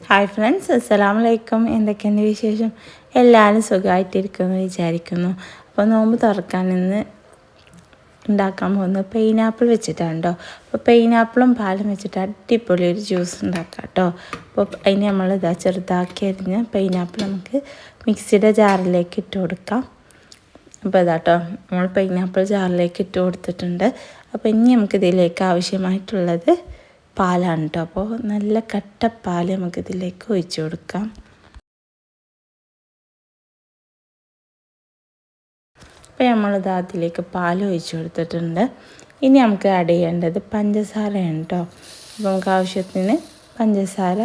Hi friends, അസ്സലാമു അലൈക്കും. എന്തൊക്കെയുണ്ട് വിശേഷം? എല്ലാവരും സുഖമായിട്ടിരിക്കുന്നു വിചാരിക്കുന്നു. അപ്പോൾ നോമ്പ് തുറക്കാൻ ഇന്ന് ഉണ്ടാക്കാൻ പോകുന്നത് പൈനാപ്പിൾ വെച്ചിട്ടാണ് കേട്ടോ. അപ്പോൾ പൈനാപ്പിളും പാലും വെച്ചിട്ട് അടിപൊളി ഒരു ജ്യൂസ് ഉണ്ടാക്കാം കേട്ടോ. അപ്പോൾ അതിന് നമ്മൾ ചെറുതാക്കി അരിഞ്ഞ് പൈനാപ്പിൾ നമുക്ക് മിക്സിയുടെ ജാറിലേക്ക് ഇട്ട് കൊടുക്കാം. അപ്പോൾ ഇതാട്ടോ നമ്മൾ പൈനാപ്പിൾ ജാറിലേക്ക് ഇട്ട് കൊടുത്തിട്ടുണ്ട്. അപ്പോൾ ഇനി നമുക്ക് ഇതിലേക്ക് ആവശ്യമായിട്ടുള്ളത് പാലാണ് കേട്ടോ. അപ്പോൾ നല്ല കട്ടപ്പാൽ നമുക്കിതിലേക്ക് ഒഴിച്ചു കൊടുക്കാം. അപ്പോൾ നമ്മളിത് അതിലേക്ക് പാൽ ഒഴിച്ചു കൊടുത്തിട്ടുണ്ട്. ഇനി നമുക്ക് ആഡ് ചെയ്യേണ്ടത് പഞ്ചസാരയാണ് കേട്ടോ. അപ്പോൾ നമുക്ക് ആവശ്യത്തിന് പഞ്ചസാര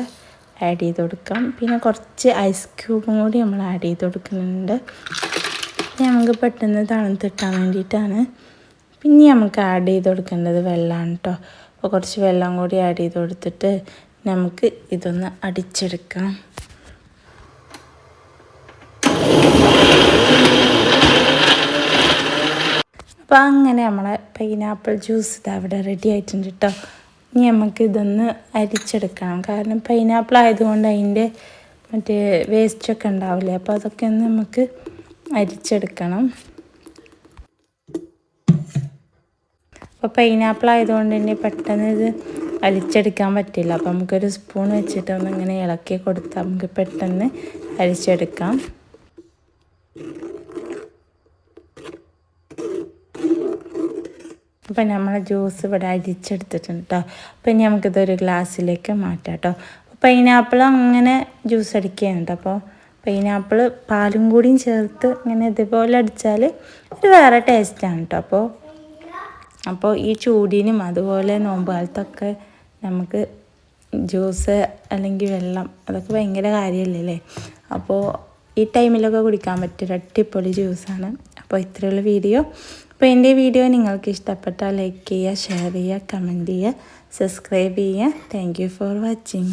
ആഡ് ചെയ്ത് കൊടുക്കാം. പിന്നെ കുറച്ച് ഐസ് ക്യൂബും കൂടി നമ്മൾ ആഡ് ചെയ്ത് കൊടുക്കുന്നുണ്ട്. നമുക്ക് പെട്ടെന്ന് തണുത്തിട്ടാൻ വേണ്ടിയിട്ടാണ്. പിന്നെ നമുക്ക് ആഡ് ചെയ്ത് കൊടുക്കേണ്ടത് വെള്ളമാണ് കേട്ടോ. അപ്പോൾ കുറച്ച് വെള്ളം കൂടി ആഡ് ചെയ്ത് കൊടുത്തിട്ട് നമുക്ക് ഇതൊന്ന് അടിച്ചെടുക്കാം. അപ്പോൾ അങ്ങനെ നമ്മളെ പൈനാപ്പിൾ ജ്യൂസ് ഇത് അവിടെ റെഡി ആയിട്ടുണ്ട് കേട്ടോ. ഇനി നമുക്ക് ഇതൊന്ന് അരിച്ചെടുക്കണം. കാരണം പൈനാപ്പിൾ ആയതുകൊണ്ട് അതിൻ്റെ മറ്റേ വേസ്റ്റൊക്കെ ഉണ്ടാവില്ലേ, അപ്പോൾ അതൊക്കെ ഒന്ന് നമുക്ക് അരിച്ചെടുക്കണം. അപ്പോൾ പൈനാപ്പിൾ ആയതുകൊണ്ട് തന്നെ പെട്ടെന്ന് ഇത് അരിച്ചെടുക്കാൻ പറ്റില്ല. അപ്പോൾ നമുക്കൊരു സ്പൂൺ വെച്ചിട്ട് ഒന്ന് ഇങ്ങനെ ഇളക്കി കൊടുത്താൽ നമുക്ക് പെട്ടെന്ന് അരിച്ചെടുക്കാം. അപ്പോൾ നമ്മളെ ജ്യൂസ് ഇവിടെ അരിച്ചെടുത്തിട്ടുണ്ട് കേട്ടോ. അപ്പോൾ ഇനി നമുക്കിതൊരു ഗ്ലാസ്സിലേക്ക് മാറ്റാം കേട്ടോ. പൈനാപ്പിൾ അങ്ങനെ ജ്യൂസ് അടിക്കുകയാണ് കേട്ടോ. അപ്പോൾ പൈനാപ്പിൾ പാലും കൂടിയും ചേർത്ത് ഇങ്ങനെ ഇതുപോലെ അടിച്ചാൽ ഒരു വേറെ ടേസ്റ്റാണ് കേട്ടോ. അപ്പോൾ ഈ ചൂടിനും അതുപോലെ നോമ്പ് കാലത്തൊക്കെ നമുക്ക് ജ്യൂസ് അല്ലെങ്കിൽ വെള്ളം അതൊക്കെ ഭയങ്കര കാര്യമല്ലേ. അപ്പോൾ ഈ ടൈമിലൊക്കെ കുടിക്കാൻ പറ്റിയൊരു അടിപൊളി ജ്യൂസാണ്. അപ്പോൾ ഇത്രയുള്ള വീഡിയോ. അപ്പോൾ എൻ്റെ വീഡിയോ നിങ്ങൾക്ക് ഇഷ്ടപ്പെട്ടാൽ ലൈക്ക് ചെയ്യുക, ഷെയർ ചെയ്യുക, കമൻറ്റ് ചെയ്യുക, സബ്സ്ക്രൈബ് ചെയ്യുക. Thank you for watching.